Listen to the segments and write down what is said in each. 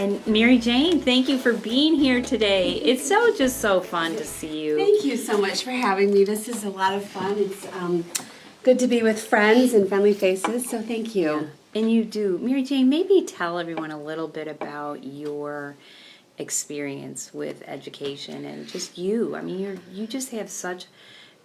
And Mary Jane, thank you for being here today. It's just so fun to see you. Thank you so much for having me. This is a lot of fun. It's good to be with friends and friendly faces, so thank you. Yeah. And you do. Mary Jane, maybe tell everyone a little bit about your experience with education and just you. I mean, you just have such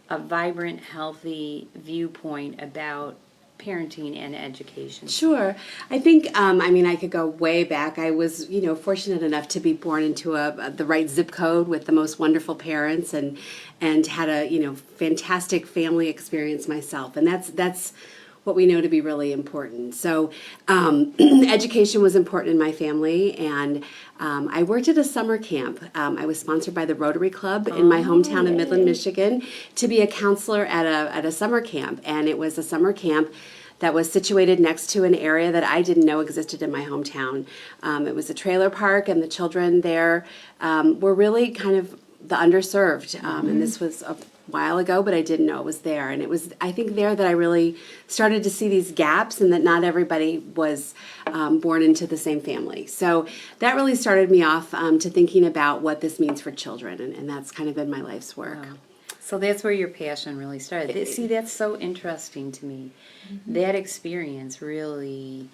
a vibrant, healthy viewpoint about parenting and education. Sure. I think, I could go way back. I was, fortunate enough to be born into the right zip code with the most wonderful parents and had a, fantastic family experience myself. And that's what we know to be really important. So education was important in my family, and I worked at a summer camp. I was sponsored by the Rotary Club in my hometown of Midland, Michigan, to be a counselor at a summer camp. And it was a summer camp that was situated next to an area that I didn't know existed in my hometown. It was a trailer park, and the children there were really kind of the underserved. And this was a while ago, but I didn't know it was there. And it was, I think, there that I really started to see these gaps and that not everybody was born into the same family. So that really started me off to thinking about what this means for children. And that's kind of been my life's work. Wow. So that's where your passion really started. See, that's so interesting to me. That experience really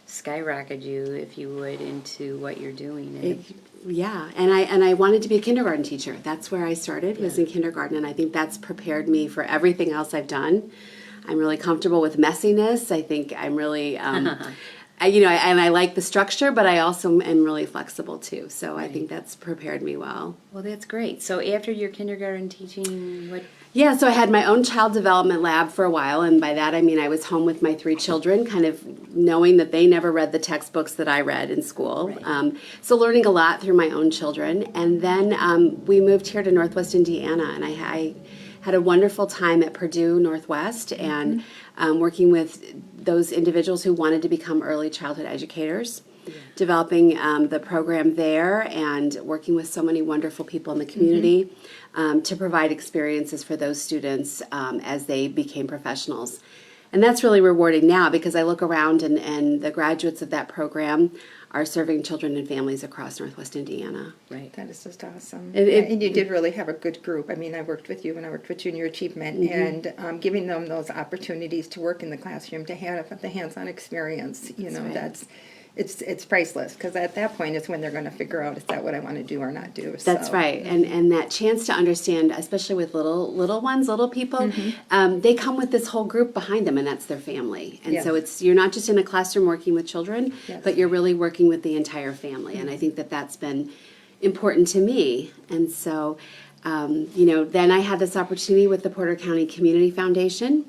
skyrocketed you, if you would, into what you're doing. And I wanted to be a kindergarten teacher. That's where I started, was in kindergarten, and I think that's prepared me for everything else I've done. I'm really comfortable with messiness. I think I'm really, I like the structure, but I also am really flexible too. So I think that's prepared me well. Well, that's great. So after your kindergarten teaching, what? Yeah, so I had my own child development lab for a while, and by that I mean I was home with my 3 children, kind of knowing that they never read the textbooks that I read in school. Right. So learning a lot through my own children. And then we moved here to Northwest Indiana, and I had a wonderful time at Purdue Northwest and working with those individuals who wanted to become early childhood educators. Developing the program there and working with so many wonderful people in the community to provide experiences for those students as they became professionals. And that's really rewarding now because I look around and the graduates of that program are serving children and families across Northwest Indiana. Right. That is just awesome. And you did really have a good group. I mean, I worked with you when I worked with Junior Achievement, and giving them those opportunities to work in the classroom, to have the hands-on experience, that's it's priceless, because at that point it's when they're going to figure out, is that what I want to do or not do. That's right. And that chance to understand, especially with little ones, little people, they come with this whole group behind them, and that's their family. And so you're not just in a classroom working with children, but you're really working with the entire family. And I think that's been important to me. And so, then I had this opportunity with the Porter County Community Foundation.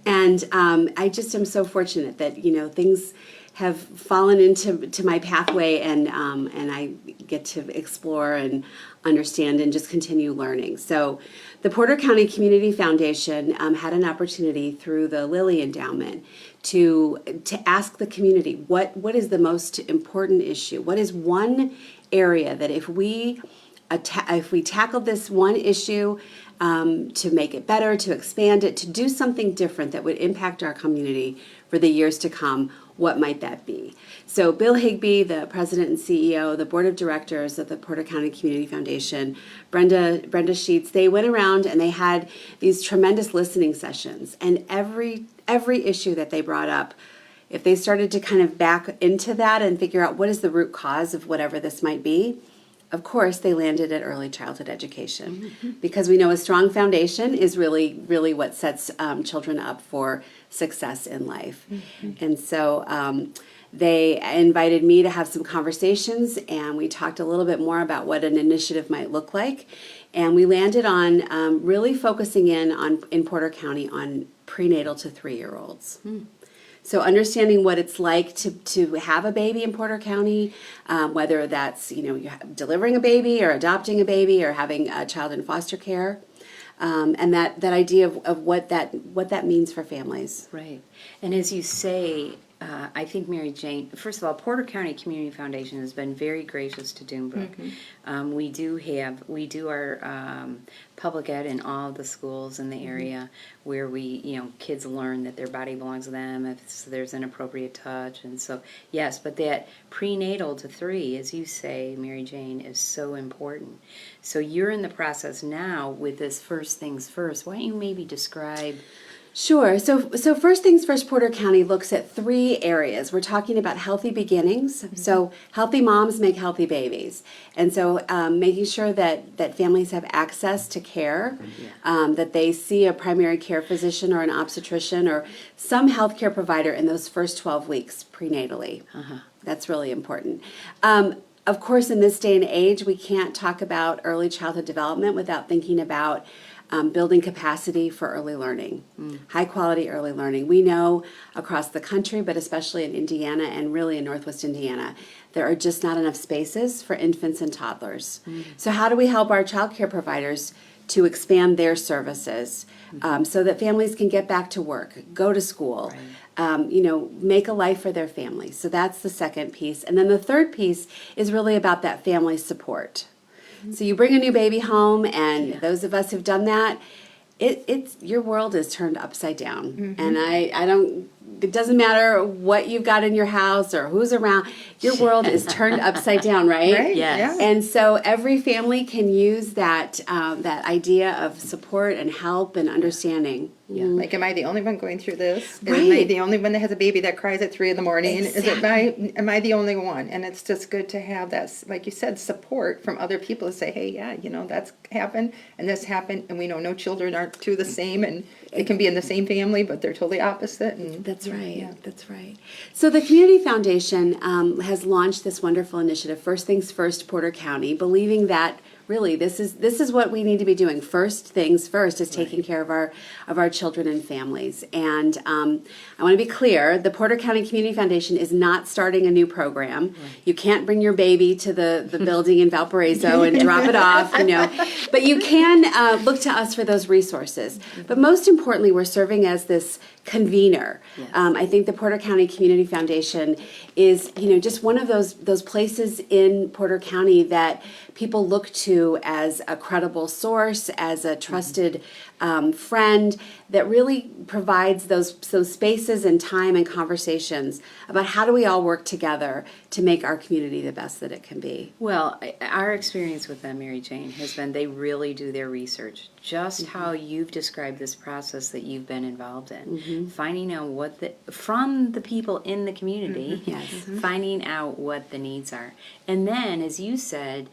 And I just am so fortunate that, things have fallen into my pathway, and I get to explore and understand and just continue learning. So the Porter County Community Foundation had an opportunity through the Lilly Endowment to ask the community, what is the most important issue? What is one area that if we tackled this one issue to make it better, to expand it, to do something different that would impact our community for the years to come, what might that be? So Bill Higbee, the president and CEO, the board of directors of the Porter County Community Foundation, Brenda Sheets, they went around and they had these tremendous listening sessions. And every issue that they brought up, if they started to kind of back into that and figure out what is the root cause of whatever this might be, of course, they landed at early childhood education, because we know a strong foundation is really, really what sets children up for success in life. And so they invited me to have some conversations, and we talked a little bit more about what an initiative might look like. And we landed on really focusing in Porter County on prenatal to 3-year-olds. So understanding what it's like to have a baby in Porter County, whether that's you're delivering a baby or adopting a baby or having a child in foster care, and that idea of what that means for families. Right. And as you say, I think Mary Jane, first of all, Porter County Community Foundation has been very gracious to Dunebrook. We do our public ed in all of the schools in the area where kids learn that their body belongs to them if there's an appropriate touch. And so, yes, but that prenatal to 3, as you say, Mary Jane, is so important. So you're in the process now with this First Things First. Why don't you maybe describe... Sure. So First Things First Porter County looks at 3 areas. We're talking about healthy beginnings. So healthy moms make healthy babies. And so making sure that families have access to care, that they see a primary care physician or an obstetrician or some healthcare provider in those first 12 weeks prenatally. That's really important. Of course, in this day and age, we can't talk about early childhood development without thinking about building capacity for early learning, high quality early learning. We know across the country, but especially in Indiana and really in Northwest Indiana, there are just not enough spaces for infants and toddlers. So how do we help our child care providers to expand their services so that families can get back to work, go to school, make a life for their families? So that's the second piece. And then the third piece is really about that family support. So you bring a new baby home, and those of us who've done that, it's your world is turned upside down. And it doesn't matter what you've got in your house or who's around, your world is turned upside down, right? Right. Yes. And so every family can use that idea of support and help and understanding. Like, am I the only one going through this? Right. Am I the only one that has a baby that cries at 3 in the morning? Exactly. Am I the only one? And it's just good to have that, like you said, support from other people to say, hey, that's happened and this happened, and we know no children are two the same, and they can be in the same family, but they're totally opposite. And That's right. Yeah. That's right. So the Community Foundation has launched this wonderful initiative, First Things First Porter County, believing that really this is what we need to be doing. First things first is taking care of our children and families. And I want to be clear, the Porter County Community Foundation is not starting a new program. You can't bring your baby to the building in Valparaiso and drop it off, But you can look to us for those resources. But most importantly, we're serving as this convener. Yes. I think the Porter County Community Foundation is, just one of those places in Porter County that people look to as a credible source, as a trusted friend that really provides those spaces and time and conversations about how do we all work together to make our community the best that it can be. Well, our experience with them, Mary Jane, has been they really do their research. Just how you've described this process that you've been involved in. Finding out from the people in the community, finding out what the needs are. And then, as you said,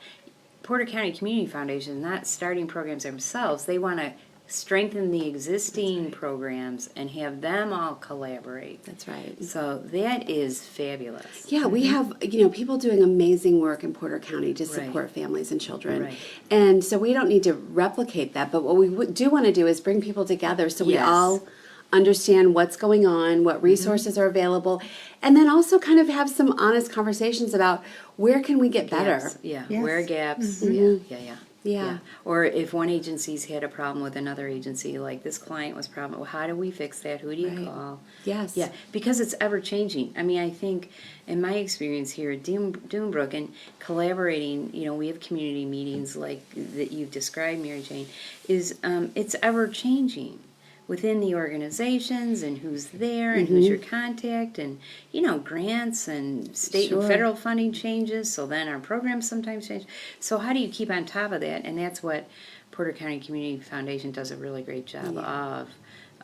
Porter County Community Foundation is not starting programs themselves. They want to strengthen the existing programs and have them all collaborate. That's right. So that is fabulous. Yeah, we have, people doing amazing work in Porter County to support families and children. Right. And so we don't need to replicate that, but what we do want to do is bring people together so we all understand what's going on, what resources are available, and then also kind of have some honest conversations about where can we get better. Gaps. Yeah, Yes. where are gaps? Yeah. Yeah. Or if one agency's had a problem with another agency, like this client was problem, well, how do we fix that? Who do you call? Yes. Yeah, because it's ever changing. I mean, I think in my experience here at Dunebrook and collaborating, we have community meetings like that you've described, Mary Jane, is it's ever changing within the organizations and who's there and who's your contact and, grants and state and federal funding changes. So then our programs sometimes change. So how do you keep on top of that? And that's what Porter County Community Foundation does a really great job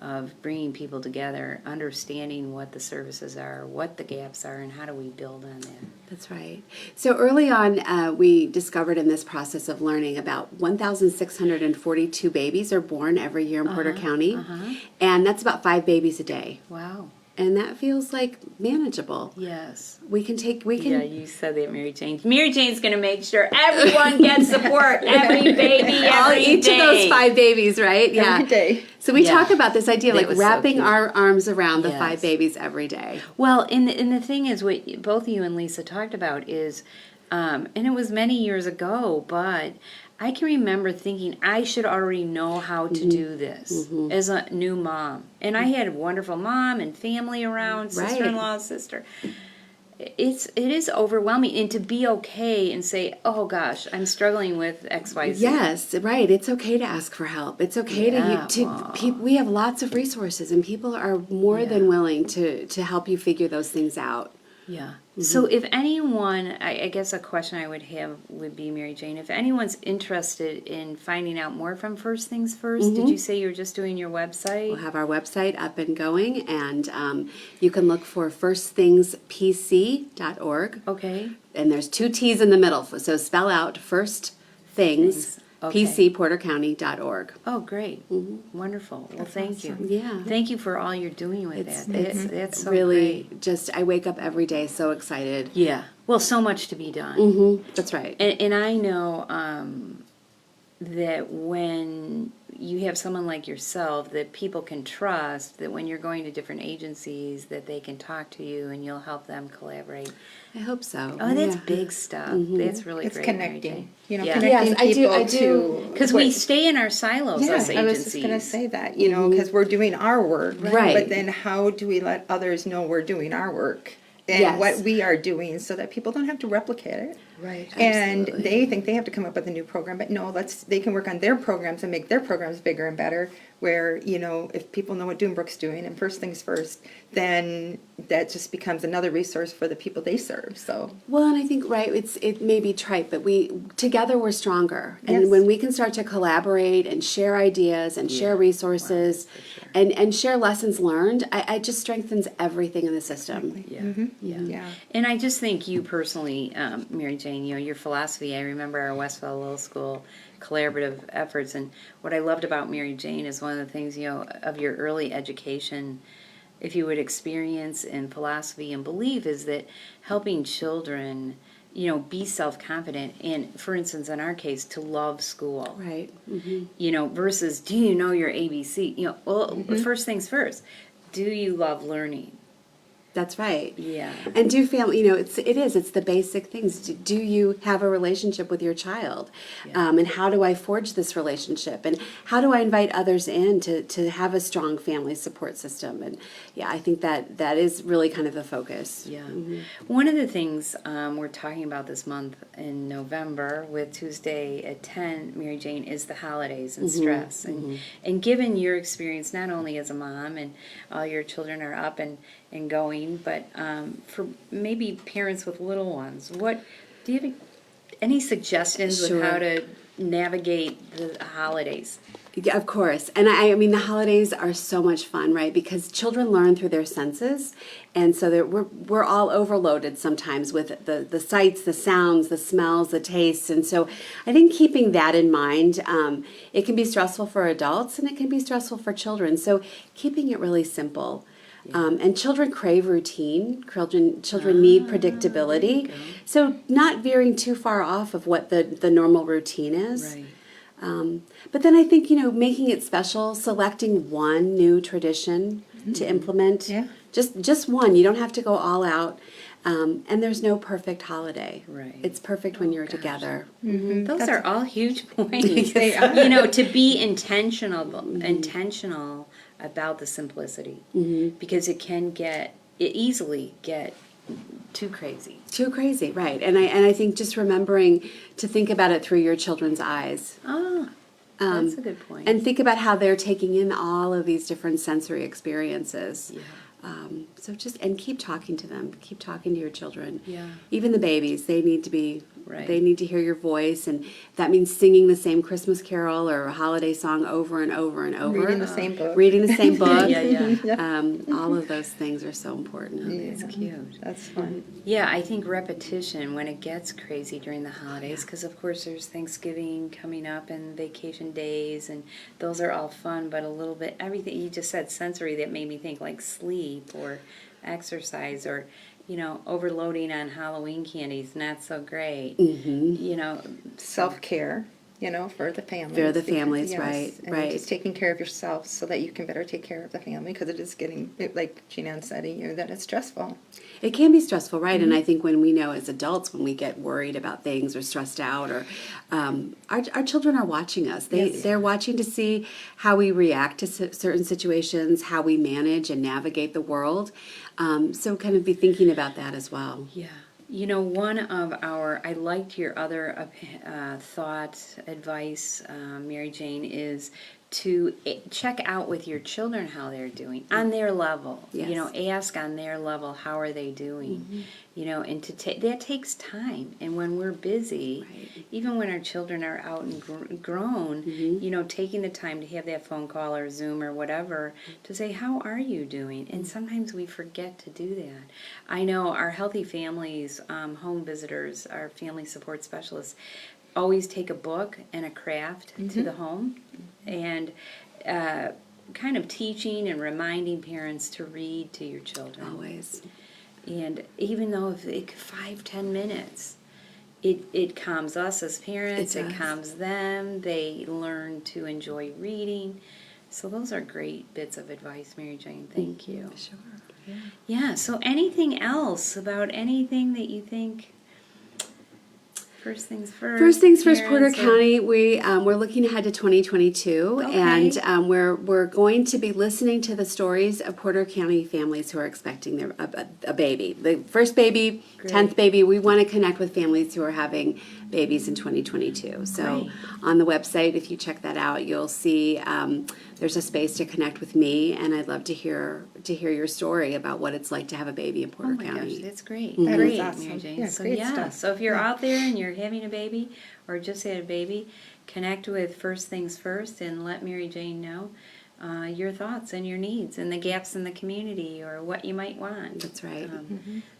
of bringing people together, understanding what the services are, what the gaps are, and how do we build on that. That's right. So early on, we discovered in this process of learning about 1,642 babies are born every year in Porter County, and that's about 5 babies a day. Wow. And that feels like manageable. Yes. We can. Yeah, you said that, Mary Jane. Mary Jane's going to make sure everyone gets support, every baby, each day. of those 5 babies, right? Yeah. Every day. So we talk about this idea of That like was so wrapping cute. our arms around the Yes. 5 babies every day. Well, and the thing is, what both you and Lisa talked about is, and it was many years ago, but I can remember thinking I should already know how to do this as a new mom. And I had a wonderful mom and family around, sister-in-law, sister. It is overwhelming, and to be okay and say, oh gosh, I'm struggling with XYZ. Yes, right. It's okay to ask for help. It's okay we have lots of resources, and people are more than willing to help you figure those things out. Yeah. So if anyone, I guess a question I would have would be, Mary Jane, if anyone's interested in finding out more from First Things First, did you say you were just doing your website? We'll have our website up and going, and you can look for firstthingspc.org. Okay. And there's 2 T's in the middle, so spell out First Things, Okay. PCPorterCounty.org. Oh, great. Wonderful. Well, thank you. Yeah. Thank you for all you're doing with that. It's so Really, great. I wake up every day so excited. Yeah. Well, so much to be done. That's right. And I know that when you have someone like yourself that people can trust, that when you're going to different agencies, that they can talk to you and you'll help them collaborate. I hope so. Oh, that's Yeah. big stuff. That's really It's great. Mary connecting. Jane. You know, Yeah. connecting Yes, I do- people I do. to Because we stay in our silos Yeah, as I was agencies. just going to say that, you know, because we're doing our work. Right. But then how do we let others know we're doing our work and Yes. what we are doing so that people don't have to replicate it? Right. And Absolutely. they think they have to come up with a new program, but no, they can work on their programs and make their programs bigger and better. Where, you know, if people know what Doombrook's doing and First Things First, then that just becomes another resource for the people they serve. So Well, and I think, right, it may be trite, but together we're stronger. And Yes. when we can start to collaborate and share ideas and share resources and share lessons learned, it just strengthens everything in the system. yeah. And I just think you personally, Mary Jane, you know, your philosophy, I remember our Westfall Little School collaborative efforts, and what I loved about Mary Jane is one of the things, you know, of your early education, if you would experience in philosophy and belief, is that helping children, you know, be self-confident and, for instance, in our case, to love school. Right. You know, versus, do you know your ABC? You know, well, first things first, do you love learning? That's right. Yeah. And do family, you know, it's the basic things. Do you have a relationship with your child? And how do I forge this relationship? And how do I invite others in to have a strong family support system? And I think that is really kind of the focus. Yeah. One of the things we're talking about this month in November with Tuesday at 10, Mary Jane, is the holidays and stress. And given your experience, not only as a mom and all your children are up and going, but for maybe parents with little ones, do you have any suggestions with how to navigate the holidays? Yeah, of course. And I mean, the holidays are so much fun, right? Because children learn through their senses. And so we're all overloaded sometimes with the sights, the sounds, the smells, the tastes. And so I think keeping that in mind, it can be stressful for adults and it can be stressful for children. So keeping it really simple. And children crave routine. Children need predictability. So not veering too far off of what the normal routine is. Right. But then I think, you know, making it special, selecting one new tradition to implement. Yeah. Just one. You don't have to go all out. And there's no perfect holiday. Right. It's perfect when you're together. Those are all huge points. They are. You know, to be intentional about the simplicity, because it can easily get too crazy. Too crazy, right. And I think just remembering to think about it through your children's eyes. That's a good point. And think about how they're taking in all of these different sensory experiences. So keep talking to them. Keep talking to your children. Yeah. Even the babies, they need to be. Right. They need to hear your voice, and that means singing the same Christmas carol or a holiday song over and over and over. Reading the same book. Reading the same book. Yeah. All of those things are so important. It's cute. That's fun. Yeah, I think repetition when it gets crazy during the holidays, because of course there's Thanksgiving coming up and vacation days, and those are all fun, but a little bit, everything you just said, sensory, that made me think like sleep or exercise or, you know, overloading on Halloween candies, not so great. You know, Self-care. for the families. For the because- families, yes, right, and right. just taking care of yourself so that you can better take care of the family, because it is getting, like Jeanette said, that it's stressful. It can be stressful, right? Mm-hmm. And I think when we know as adults, when we get worried about things or stressed out, or our children are watching us. They're watching to see how we react to certain situations, how we manage and navigate the world. So kind of be thinking about that as well. Yeah. One of I liked your other thought, advice, Mary Jane, is to check out with your children how they're doing on their level. Yes. Ask on their level, how are they doing? And that takes time. And when we're busy, Right. even when our children are out and grown, taking the time to have that phone call or Zoom or whatever to say, how are you doing? And sometimes we forget to do that. I know our Healthy Families home visitors, our family support specialists, always take a book and a craft to the home, and kind of teaching and reminding parents to read to your children. Always. And even though if 5-10 minutes, it calms us as parents, It it does. calms them, they learn to enjoy reading. So those are great bits of advice, Mary Jane. Thank you. Sure. Yeah, so anything else about anything that you think? First things first. First things first, Porter parents or- County. We're looking ahead to 2022, Okay. and we're going to be listening to the stories of Porter County families who are expecting a baby, the first baby, Great. 10th baby. We want to connect with families who are having babies in 2022. So Great. on the website, if you check that out, you'll see there's a space to connect with me, and I'd love to hear your story about what it's like to have a baby in Oh Porter my County. gosh, that's great. That is Great, awesome. Mary Jane. Yeah, So great stuff. so if you're out there and you're having a baby or just had a baby, connect with First Things First and let Mary Jane know your thoughts and your needs and the gaps in the community or what you might want. That's right.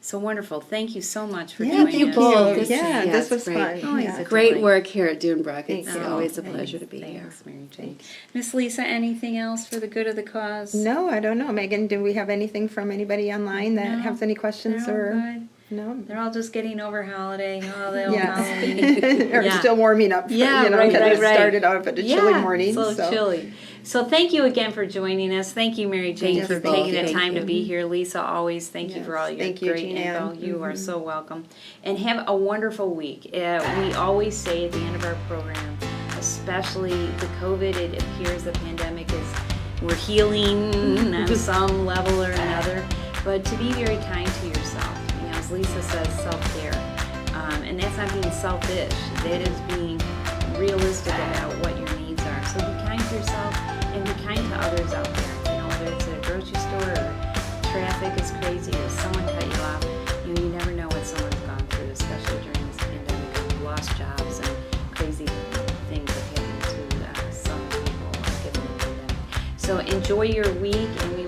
So wonderful. Thank you so much for Yeah, joining you us. both. This, Yeah, this it's was great. fun. Always Yeah. a Great delight. work here at Dunebrook. It's Thank you. always a Thanks. pleasure to be here. Thanks, Mary Jane. Miss Lisa, anything else for the good of the cause? No, I don't know. Megan, do we have anything from anybody online that No, has any questions? They're all or good. No? They're all just getting over holiday. Oh, they all Yes. Halloween. Or still warming up. For, Yeah, you know, right, 'cause right, it right. started off at a chilly morning. So chilly. So thank you again for joining us. Thank you, Mary Jane, Thank for you taking both. the time to Thank be here. Lisa, always thank you Yes. for all your Thank you, great Jeanne. info. You are so welcome. And have a wonderful week. We always say at the end of our program, especially the COVID, it appears the pandemic we're healing on some level or another, but to be very kind to yourself. As Lisa says, self-care. And that's not being selfish. That is being realistic about what your needs are. So be kind to yourself and be kind to others out there. Whether it's at a grocery store or traffic is crazy or someone cut you off, you never know what someone's gone through, especially during this pandemic. We've lost jobs and crazy things have happened to some people given the pandemic. So enjoy your week, and we